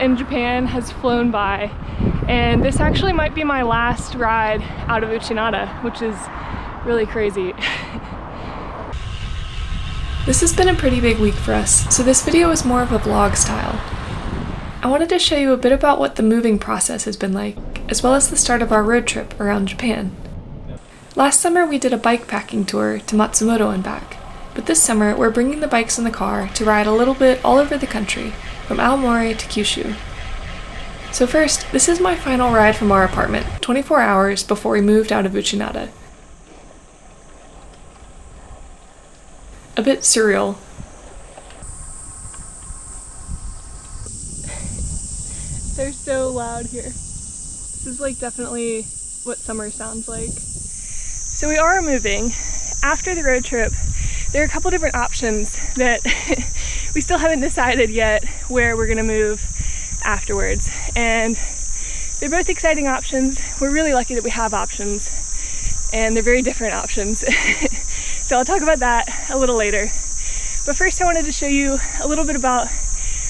in Japan has flown by, and this actually might be my last ride out of Uchinada, which is really crazy. This has been a pretty big week for us, so this video is more of a vlog style. I wanted to show you a bit about what the moving process has been like, as well as the start of our road trip around Japan. Last summer we did a bike packing tour to Matsumoto and back, but this summer we're bringing the bikes in the car to ride a little bit all over the country, from Aomori to Kyushu. So first, this is my final ride from our apartment, 24 hours before we moved out of Uchinada. A bit surreal. They're so loud here. This is like definitely what summer sounds like. So we are moving. After the road trip, there are a couple different options that we still haven't decided yet where we're gonna move afterwards. And they're both exciting options. We're really lucky that we have options, and they're very different options. So I'll talk about that a little later. But first I wanted to show you a little bit about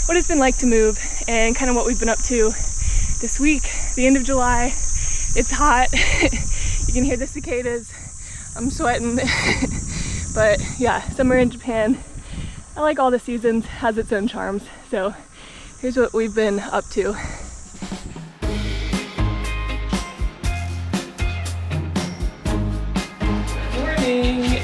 what it's been like to move and kind of what we've been up to this week. The end of July, it's hot. You can hear the cicadas. I'm sweating. But yeah, summer in Japan, I like all the seasons, has its own charms. So here's what we've been up to. Morning.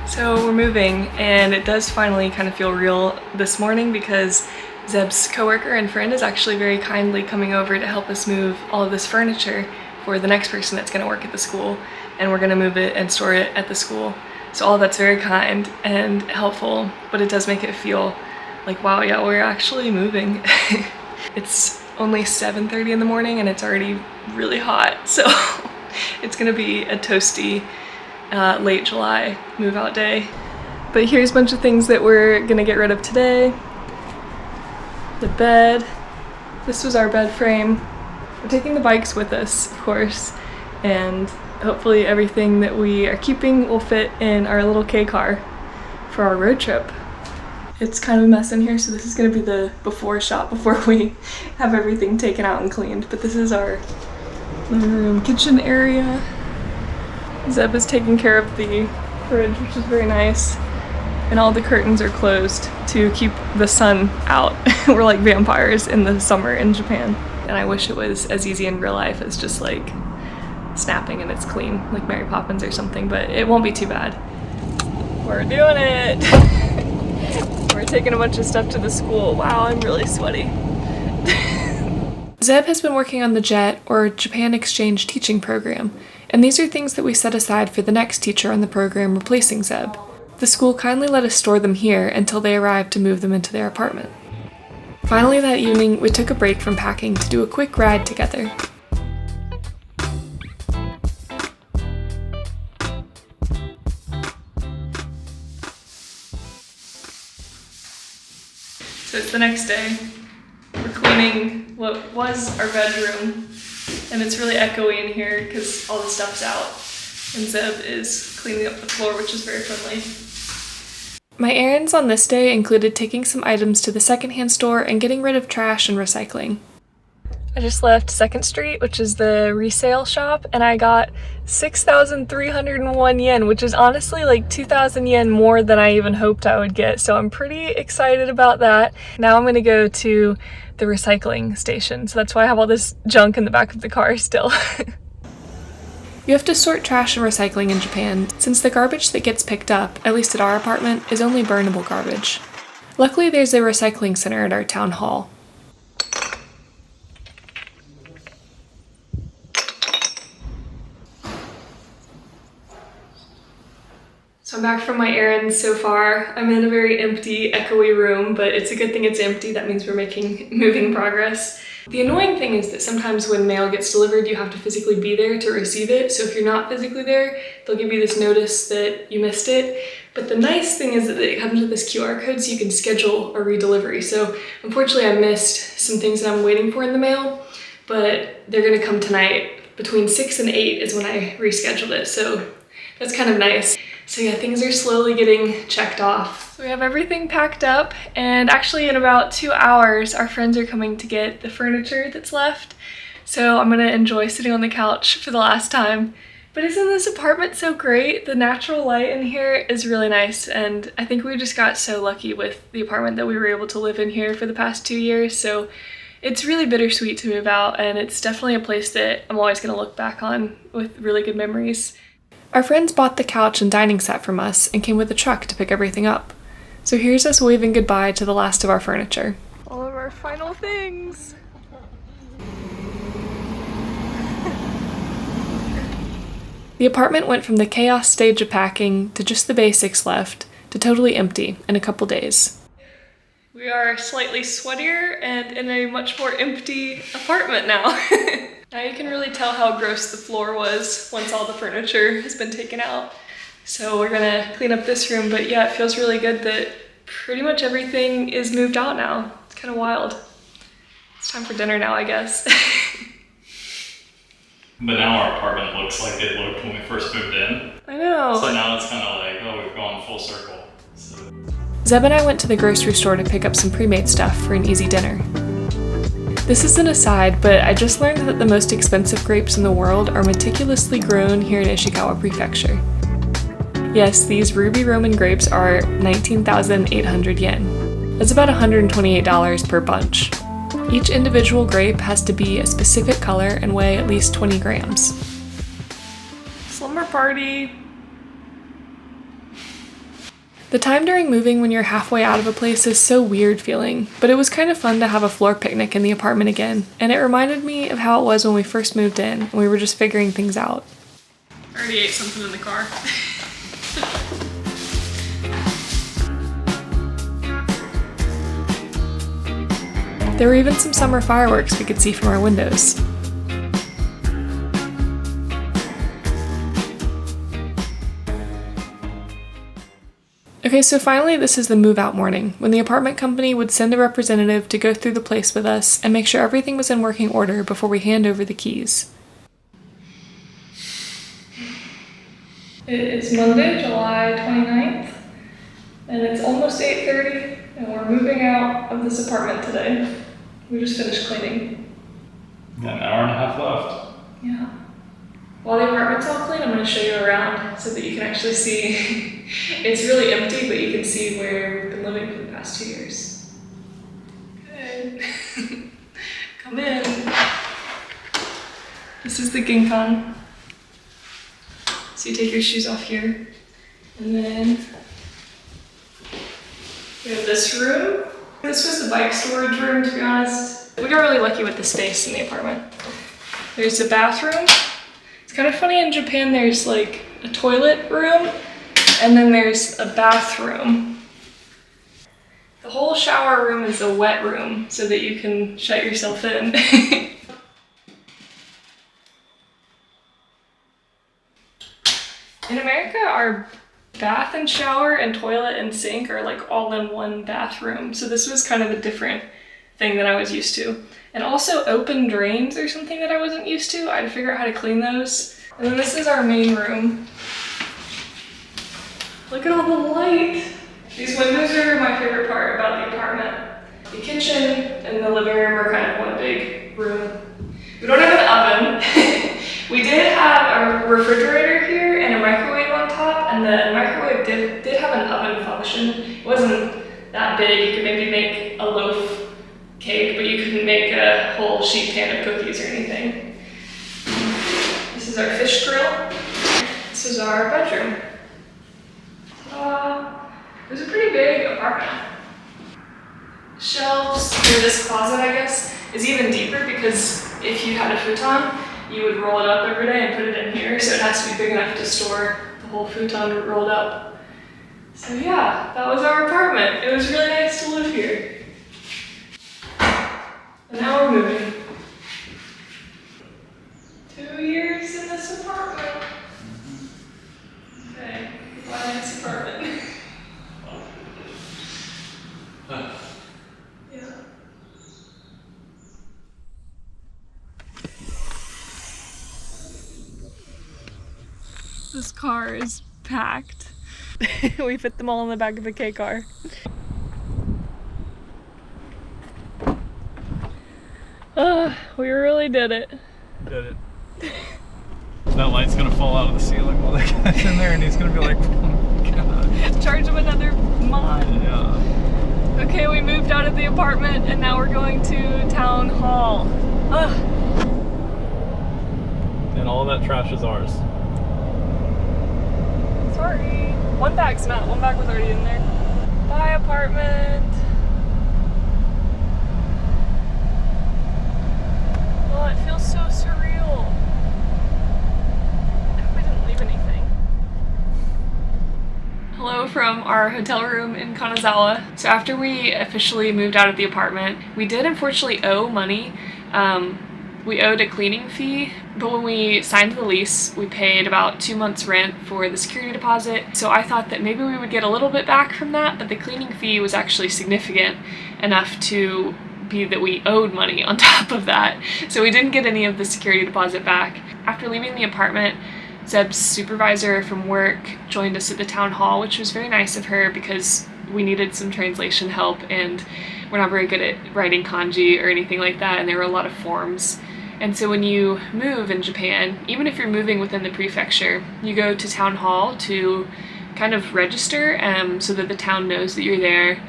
So we're moving, and it does finally kind of feel real this morning because Zeb's coworker and friend is actually very kindly coming over to help us move all of this furniture for the next person that's going to work at the school, and we're going to move it and store it at the school. So all that's very kind and helpful, but it does make it feel like, wow, yeah, we're actually moving. It's only 7:30 in the morning and it's already really hot, so it's going to be a toasty late July move out day. But here's a bunch of things that we're gonna get rid of today. The bed. This was our bed frame. We're taking the bikes with us, of course, and hopefully everything that we are keeping will fit in our little K car for our road trip. It's kind of a mess in here, so this is gonna be the before shot before we have everything taken out and cleaned. But this is our living room kitchen area. Zeb is taking care of the fridge, which is very nice, and all the curtains are closed to keep the sun out. We're like vampires in the summer in Japan, and I wish it was as easy in real life as just like snapping and it's clean, like Mary Poppins or something, but it won't be too bad. We're doing it! We're taking a bunch of stuff to the school. Wow, I'm really sweaty. Zeb has been working on the JET, or Japan Exchange Teaching Program, and these are things that we set aside for the next teacher on the program replacing Zeb. The school kindly let us store them here until they arrived to move them into their apartment. Finally that evening, we took a break from packing to do a quick ride together. So it's the next day. We're cleaning what was our bedroom, and it's really echoey in here because all the stuff's out, and Zeb is cleaning up the floor, which is very friendly. My errands on this day included taking some items to the secondhand store and getting rid of trash and recycling. I just left 2nd Street, which is the resale shop, and I got 6,301 yen, which is honestly like 2,000 yen more than I even hoped I would get, so I'm pretty excited about that. Now I'm gonna go to the recycling station, so that's why I have all this junk in the back of the car still. You have to sort trash and recycling in Japan, since the garbage that gets picked up, at least at our apartment, is only burnable garbage. Luckily there's a recycling center at our town hall. So I'm back from my errands so far. I'm in a very empty, echoey room, but it's a good thing it's empty. That means we're making moving progress. The annoying thing is that sometimes when mail gets delivered, you have to physically be there to receive it. So if you're not physically there, they'll give you this notice that you missed it. But the nice thing is that it comes with this QR code so you can schedule a redelivery. So unfortunately I missed some things that I'm waiting for in the mail, but they're gonna come tonight. Between 6 and 8 is when I rescheduled it. So that's kind of nice. So yeah, things are slowly getting checked off. So we have everything packed up, and actually in about 2 hours, our friends are coming to get the furniture that's left. So I'm gonna enjoy sitting on the couch for the last time. But isn't this apartment so great? The natural light in here is really nice, and I think we just got so lucky with the apartment that we were able to live in here for the past 2 years. So it's really bittersweet to move out, and it's definitely a place that I'm always gonna look back on with really good memories. Our friends bought the couch and dining set from us and came with a truck to pick everything up. So here's us waving goodbye to the last of our furniture. All of our final things. The apartment went from the chaos stage of packing to just the basics left to totally empty in a couple days. We are slightly sweatier and in a much more empty apartment now. Now you can really tell how gross the floor was once all the furniture has been taken out. So we're gonna clean up this room, but yeah, it feels really good that pretty much everything is moved out now. It's kind of wild. It's time for dinner now, I guess. But now our apartment looks like it looked when we first moved in. I know. So now it's kind of like, oh, we've gone full circle. So. Zeb and I went to the grocery store to pick up some pre-made stuff for an easy dinner. This is an aside, but I just learned that the most expensive grapes in the world are meticulously grown here in Ishikawa Prefecture. Yes, these ruby Roman grapes are 19,800 yen. That's about $128 per bunch. Each individual grape has to be a specific color and weigh at least 20 grams. Slumber party! The time during moving when you're halfway out of a place is so weird feeling, but it was kind of fun to have a floor picnic in the apartment again, and it reminded me of how it was when we first moved in and we were just figuring things out. I already ate something in the car. There were even some summer fireworks we could see from our windows. Okay, so finally this is the move out morning, when the apartment company would send a representative to go through the place with us and make sure everything was in working order before we hand over the keys. It is Monday, July 29th, and it's almost 8:30, and we're moving out of this apartment today. We just finished cleaning. Got an hour and a half left. Yeah. While the apartment's all clean, I'm going to show you around so that you can actually see. It's really empty, but you can see where we've been living for the past 2 years. Okay. Come in. This is the Ginkan. So you take your shoes off here. And then we have this room. This was the bike storage room, to be honest. We got really lucky with the space in the apartment. There's a bathroom. It's kind of funny, in Japan there's like a toilet room and then there's a bathroom. The whole shower room is a wet room so that you can shut yourself in. In America, our bath and shower and toilet and sink are like all in one bathroom. So this was kind of a different thing that I was used to. And also open drains are something that I wasn't used to. I had to figure out how to clean those. And then this is our main room. Look at all the light. These windows are my favorite part about the apartment. The kitchen and the living room are kind of one big room. We don't have an oven. We did have a refrigerator here and a microwave on top, and the microwave did have an oven function. It wasn't that big. You could maybe make a loaf cake, but you couldn't make a whole sheet pan of cookies or anything. This is our fish grill. This is our bedroom. It was a pretty big apartment. Shelves, or this closet I guess, is even deeper because if you had a futon, you would roll it up every day and put it in here, so it has to be big enough to store the whole futon rolled up. So yeah, that was our apartment. It was really nice to live here. And now we're moving. 2 years in this apartment. Okay, goodbye nice apartment. Yeah. This car is packed. We fit them all in the back of the K car. We really did it. Did it. That light's gonna fall out of the ceiling while that guy's in there and he's gonna be like, oh my god. Charge him another mod. Yeah. Okay, we moved out of the apartment and now we're going to town hall. Ugh. And all that trash is ours. Sorry. One bag's not. One bag was already in there. Bye, apartment. Oh, it feels so surreal. I hope I didn't leave anything. Hello from our hotel room in Kanazawa. So after we officially moved out of the apartment, we did unfortunately owe money. We owed a cleaning fee, but when we signed the lease, we paid about 2 months rent for the security deposit. So I thought that maybe we would get a little bit back from that, but the cleaning fee was actually significant enough to be that we owed money on top of that. So we didn't get any of the security deposit back. After leaving the apartment, Zeb's supervisor from work joined us at the town hall, which was very nice of her because we needed some translation help and we're not very good at writing kanji or anything like that, and there were a lot of forms. And so when you move in Japan, even if you're moving within the prefecture, you go to town hall to kind of register so that the town knows that you're there.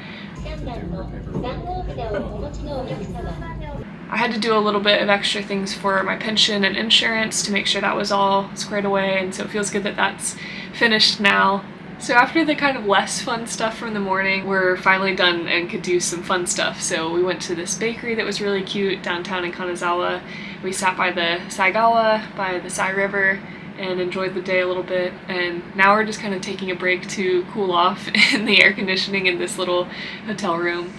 I had to do a little bit of extra things for my pension and insurance to make sure that was all squared away, and so it feels good that that's finished now. So after the kind of less fun stuff from the morning, we're finally done and could do some fun stuff. So we went to this bakery that was really cute downtown in Kanazawa. We sat by the Saigawa, by the Sai River, and enjoyed the day a little bit. And now we're just kind of taking a break to cool off in the air conditioning in this little hotel room.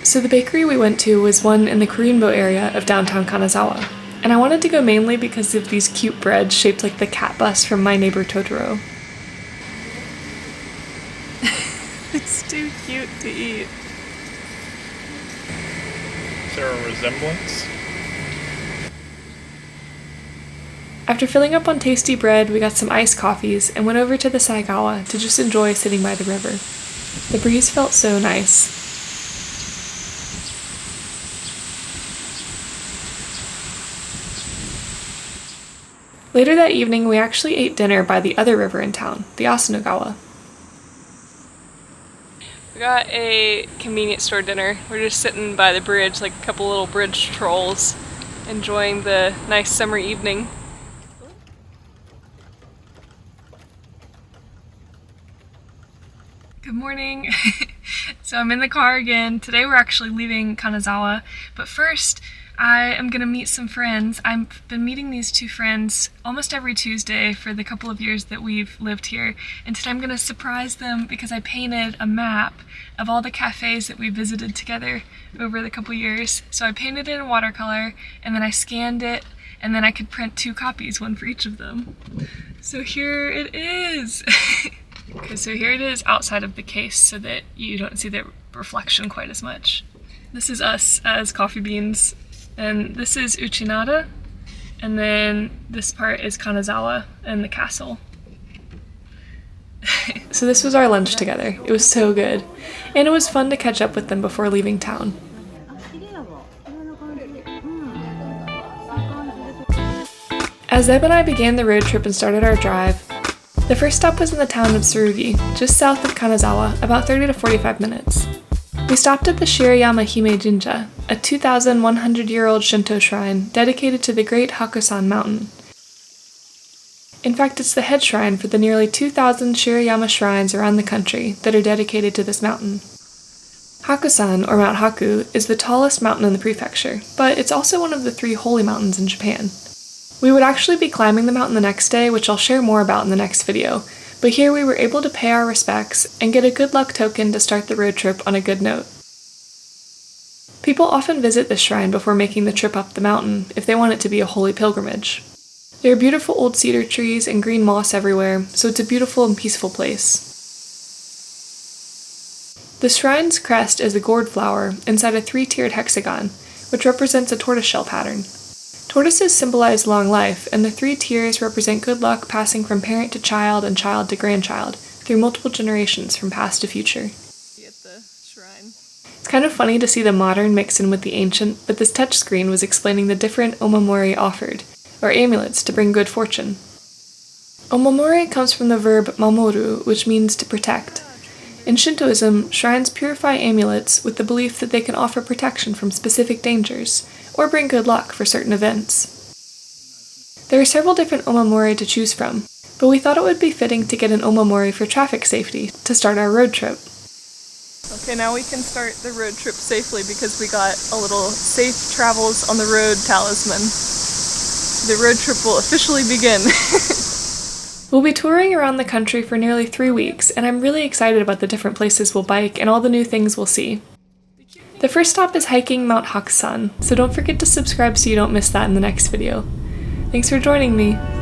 So the bakery we went to was one in the Kurinbo area of downtown Kanazawa. And I wanted to go mainly because of these cute breads shaped like the cat bus from My Neighbor Totoro. It's too cute to eat. Is there a resemblance? After filling up on tasty bread, we got some iced coffees and went over to the Saigawa to just enjoy sitting by the river. The breeze felt so nice. Later that evening, we actually ate dinner by the other river in town, the Asanugawa. We got a convenience store dinner. We're just sitting by the bridge like a couple little bridge trolls, enjoying the nice summer evening. Good morning. So I'm in the car again. Today we're actually leaving Kanazawa, but first I am gonna meet some friends. I've been meeting these two friends almost every Tuesday for the couple of years that we've lived here, and today I'm gonna surprise them because I painted a map of all the cafes that we visited together over the couple years. So I painted it in watercolor, and then I scanned it, and then I could print 2 copies, one for each of them. So here it is. Okay, so here it is outside of the case so that you don't see the reflection quite as much. This is us as coffee beans, and this is Uchinada, and then this part is Kanazawa and the castle. So this was our lunch together. It was so good, and it was fun to catch up with them before leaving town. As Zeb and I began the road trip and started our drive, the first stop was in the town of Tsurugi, just south of Kanazawa, about 30 to 45 minutes. We stopped at the Shirayama Hime Jinja, a 2,100-year-old Shinto shrine dedicated to the great Hakusan mountain. In fact, it's the head shrine for the nearly 2,000 Shirayama shrines around the country that are dedicated to this mountain. Hakusan, or Mount Haku, is the tallest mountain in the prefecture, but it's also one of the 3 holy mountains in Japan. We would actually be climbing the mountain the next day, which I'll share more about in the next video, but here we were able to pay our respects and get a good luck token to start the road trip on a good note. People often visit this shrine before making the trip up the mountain if they want it to be a holy pilgrimage. There are beautiful old cedar trees and green moss everywhere, so it's a beautiful and peaceful place. The shrine's crest is a gourd flower inside a 3-tiered hexagon, which represents a tortoiseshell pattern. Tortoises symbolize long life, and the 3 tiers represent good luck passing from parent to child and child to grandchild, through multiple generations from past to future. At the shrine. It's kind of funny to see the modern mix in with the ancient, but this touchscreen was explaining the different omamori offered, or amulets to bring good fortune. Omamori comes from the verb mamoru, which means to protect. In Shintoism, shrines purify amulets with the belief that they can offer protection from specific dangers, or bring good luck for certain events. There are several different omamori to choose from, but we thought it would be fitting to get an omamori for traffic safety to start our road trip. Okay, now we can start the road trip safely because we got a little safe travels on the road talisman. The road trip will officially begin. We'll be touring around the country for nearly 3 weeks, and I'm really excited about the different places we'll bike and all the new things we'll see. The first stop is hiking Mount Hakusan, so don't forget to subscribe so you don't miss that in the next video. Thanks for joining me!